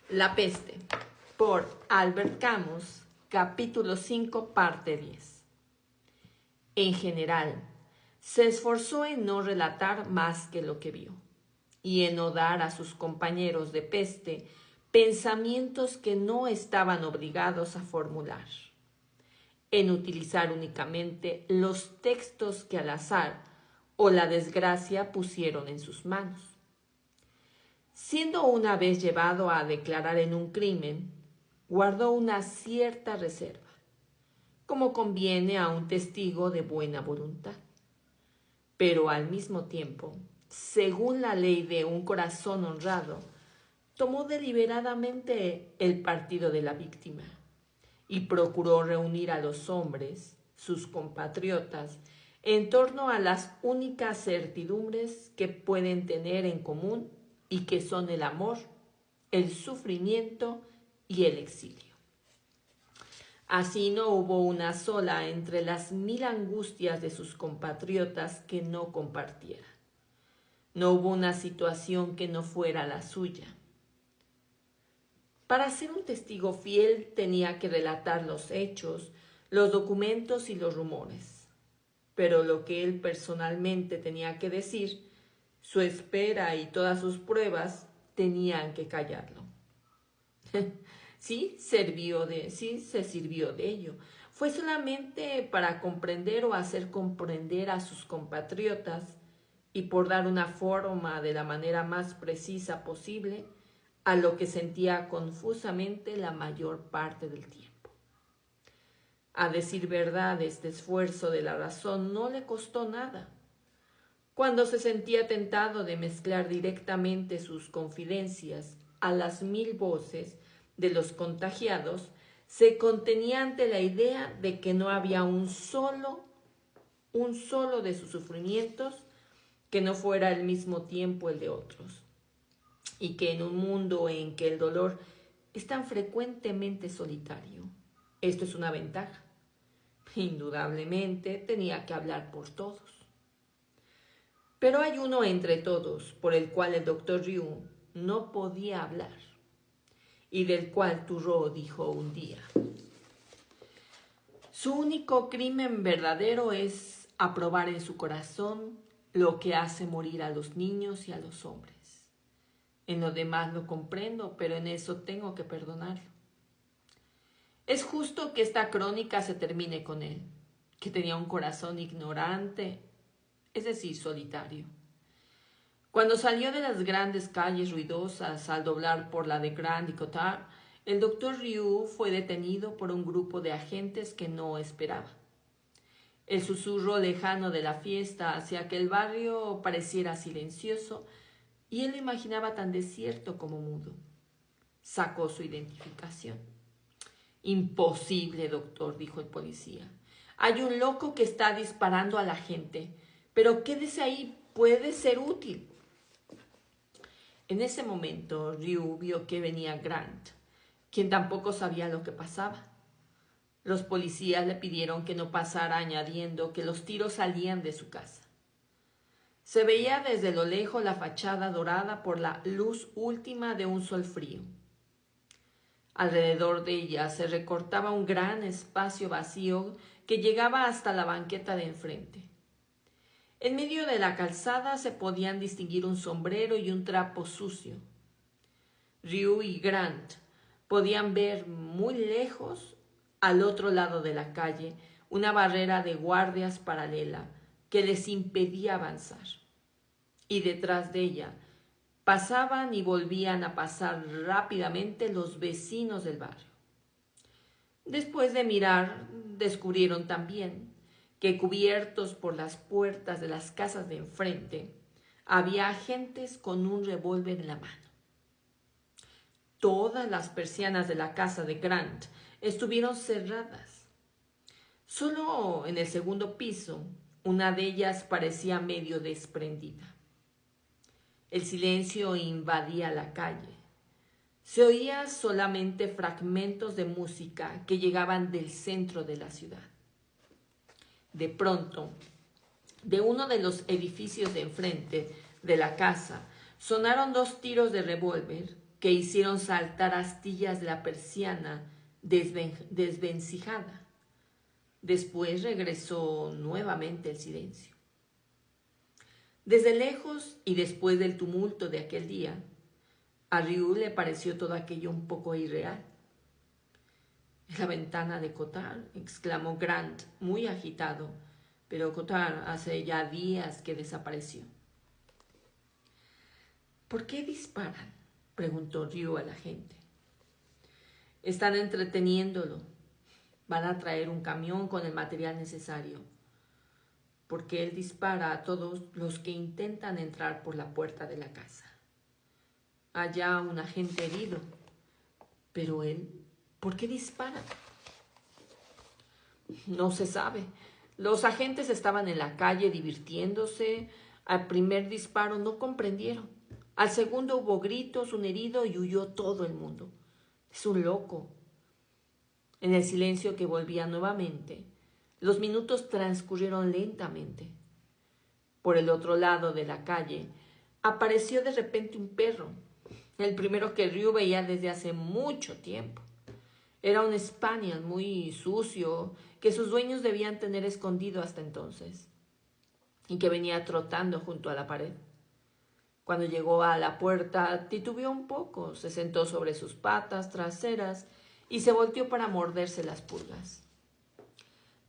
La peste, por Albert Camus, capítulo 5, parte 10. En general, se esforzó en no relatar más que lo que vio, y en no dar a sus compañeros de peste pensamientos que no estaban obligados a formular, en utilizar únicamente los textos que al azar o la desgracia pusieron en sus manos. Siendo una vez llevado a declarar en un crimen, guardó una cierta reserva, como conviene a un testigo de buena voluntad. Pero al mismo tiempo, según la ley de un corazón honrado, tomó deliberadamente el partido de la víctima y procuró reunir a los hombres, sus compatriotas, en torno a las únicas certidumbres que pueden tener en común y que son el amor, el sufrimiento y el exilio. Así no hubo una sola entre las 1000 angustias de sus compatriotas que no compartiera. No hubo una situación que no fuera la suya. Para ser un testigo fiel tenía que relatar los hechos, los documentos y los rumores. Pero lo que él personalmente tenía que decir, su espera y todas sus pruebas tenían que callarlo. Sí, se sirvió de ello. Fue solamente para comprender o hacer comprender a sus compatriotas y por dar una forma de la manera más precisa posible a lo que sentía confusamente la mayor parte del tiempo. A decir verdad, este esfuerzo de la razón no le costó nada. Cuando se sentía tentado de mezclar directamente sus confidencias a las 1000 voces de los contagiados, se contenía ante la idea de que no había un solo de sus sufrimientos que no fuera al mismo tiempo el de otros, y que en un mundo en que el dolor es tan frecuentemente solitario, esto es una ventaja. Indudablemente tenía que hablar por todos. Pero hay uno entre todos por el cual el doctor Ryu no podía hablar y del cual Turreau dijo un día: su único crimen verdadero es aprobar en su corazón lo que hace morir a los niños y a los hombres. En lo demás lo comprendo, pero en eso tengo que perdonarlo. Es justo que esta crónica se termine con él, que tenía un corazón ignorante, es decir, solitario. Cuando salió de las grandes calles ruidosas al doblar por la de Grand Cottard, el doctor Ryu fue detenido por un grupo de agentes que no esperaba. El susurro lejano de la fiesta hacía que el barrio pareciera silencioso y él lo imaginaba tan desierto como mudo. Sacó su identificación. Imposible, doctor, dijo el policía. Hay un loco que está disparando a la gente, pero quédese ahí, puede ser útil. En ese momento, Ryu vio que venía Grant, quien tampoco sabía lo que pasaba. Los policías le pidieron que no pasara, añadiendo que los tiros salían de su casa. Se veía desde lo lejos la fachada dorada por la luz última de un sol frío. Alrededor de ella se recortaba un gran espacio vacío que llegaba hasta la banqueta de enfrente. En medio de la calzada se podían distinguir un sombrero y un trapo sucio. Ryu y Grant podían ver muy lejos, al otro lado de la calle, una barrera de guardias paralela que les impedía avanzar. Y detrás de ella pasaban y volvían a pasar rápidamente los vecinos del barrio. Después de mirar, descubrieron también que cubiertos por las puertas de las casas de enfrente, había agentes con un revólver en la mano. Todas las persianas de la casa de Grant estuvieron cerradas. Solo en el segundo piso, una de ellas parecía medio desprendida. El silencio invadía la calle. Se oían solamente fragmentos de música que llegaban del centro de la ciudad. De pronto, de uno de los edificios de enfrente de la casa, sonaron 2 tiros de revólver que hicieron saltar astillas de la persiana desvencijada. Después regresó nuevamente el silencio. Desde lejos y después del tumulto de aquel día, a Ryu le pareció todo aquello un poco irreal. «Es la ventana de Cotard», exclamó Grant, muy agitado, pero Cotard hace ya días que desapareció. «¿Por qué disparan?», preguntó Ryu a la gente. «Están entreteniéndolo. Van a traer un camión con el material necesario. Porque él dispara a todos los que intentan entrar por la puerta de la casa. Allá un agente herido. Pero él, ¿por qué dispara?». «No se sabe. Los agentes estaban en la calle divirtiéndose. Al primer disparo no comprendieron. Al segundo hubo gritos, un herido y huyó todo el mundo. Es un loco». En el silencio que volvía nuevamente, los minutos transcurrieron lentamente. Por el otro lado de la calle, apareció de repente un perro, el primero que Ryu veía desde hace mucho tiempo. Era un spaniel muy sucio que sus dueños debían tener escondido hasta entonces y que venía trotando junto a la pared. Cuando llegó a la puerta, titubeó un poco, se sentó sobre sus patas traseras y se volteó para morderse las pulgas.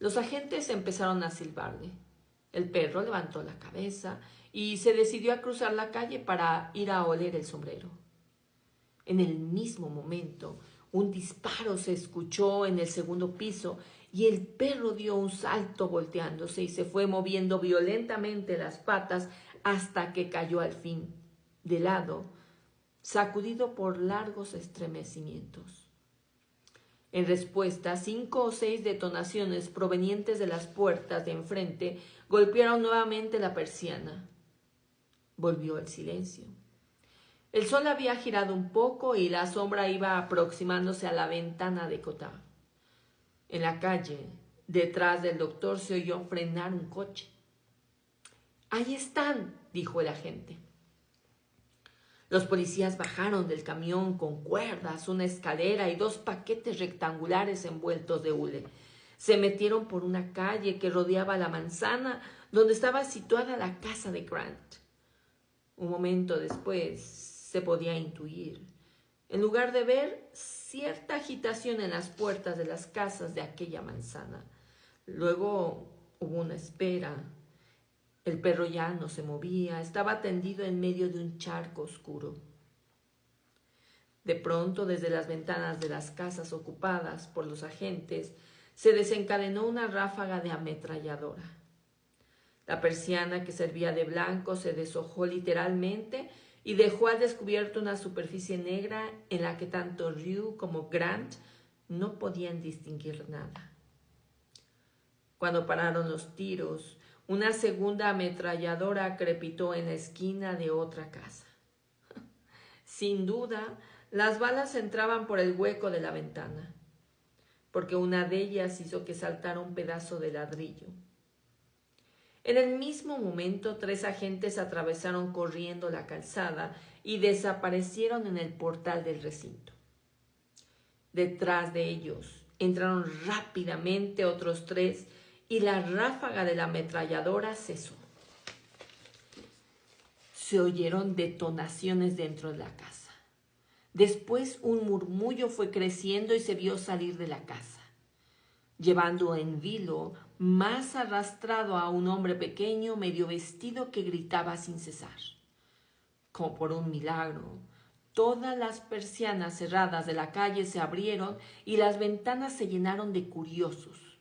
Los agentes empezaron a silbarle. El perro levantó la cabeza y se decidió a cruzar la calle para ir a oler el sombrero. En el mismo momento, un disparo se escuchó en el segundo piso y el perro dio un salto volteándose y se fue moviendo violentamente las patas hasta que cayó al fin, de lado, sacudido por largos estremecimientos. En respuesta, 5 o 6 detonaciones provenientes de las puertas de enfrente golpearon nuevamente la persiana. Volvió el silencio. El sol había girado un poco y la sombra iba aproximándose a la ventana de Cotard. En la calle, detrás del doctor, se oyó frenar un coche. «Ahí están», dijo el agente. Los policías bajaron del camión con cuerdas, una escalera y 2 paquetes rectangulares envueltos de hule. Se metieron por una calle que rodeaba la manzana donde estaba situada la casa de Grant. Un momento después se podía intuir, en lugar de ver, cierta agitación en las puertas de las casas de aquella manzana. Luego hubo una espera. El perro ya no se movía, estaba tendido en medio de un charco oscuro. De pronto, desde las ventanas de las casas ocupadas por los agentes, se desencadenó una ráfaga de ametralladora. La persiana que servía de blanco se deshojó literalmente y dejó al descubierto una superficie negra en la que tanto Ryu como Grant no podían distinguir nada. Cuando pararon los tiros, una segunda ametralladora crepitó en la esquina de otra casa. Sin duda, las balas entraban por el hueco de la ventana, porque una de ellas hizo que saltara un pedazo de ladrillo. En el mismo momento, 3 agentes atravesaron corriendo la calzada y desaparecieron en el portal del recinto. Detrás de ellos entraron rápidamente otros 3 y la ráfaga de la ametralladora cesó. Se oyeron detonaciones dentro de la casa. Después un murmullo fue creciendo y se vio salir de la casa, llevando en vilo más arrastrado a un hombre pequeño medio vestido que gritaba sin cesar. Como por un milagro, todas las persianas cerradas de la calle se abrieron y las ventanas se llenaron de curiosos,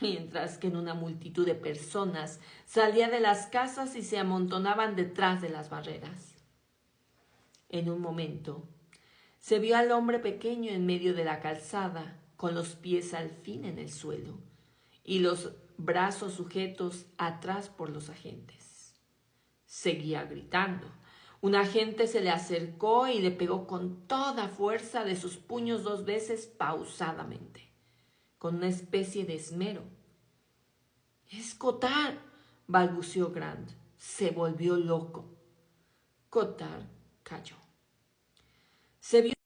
mientras que una multitud de personas salía de las casas y se amontonaban detrás de las barreras. En un momento, se vio al hombre pequeño en medio de la calzada, con los pies al fin en el suelo y los brazos sujetos atrás por los agentes. Seguía gritando. Un agente se le acercó y le pegó con toda fuerza de sus puños 2 veces pausadamente, con una especie de esmero. «¡Es Cotard!», balbuceó Grant. Se volvió loco. Cotard cayó. Se vio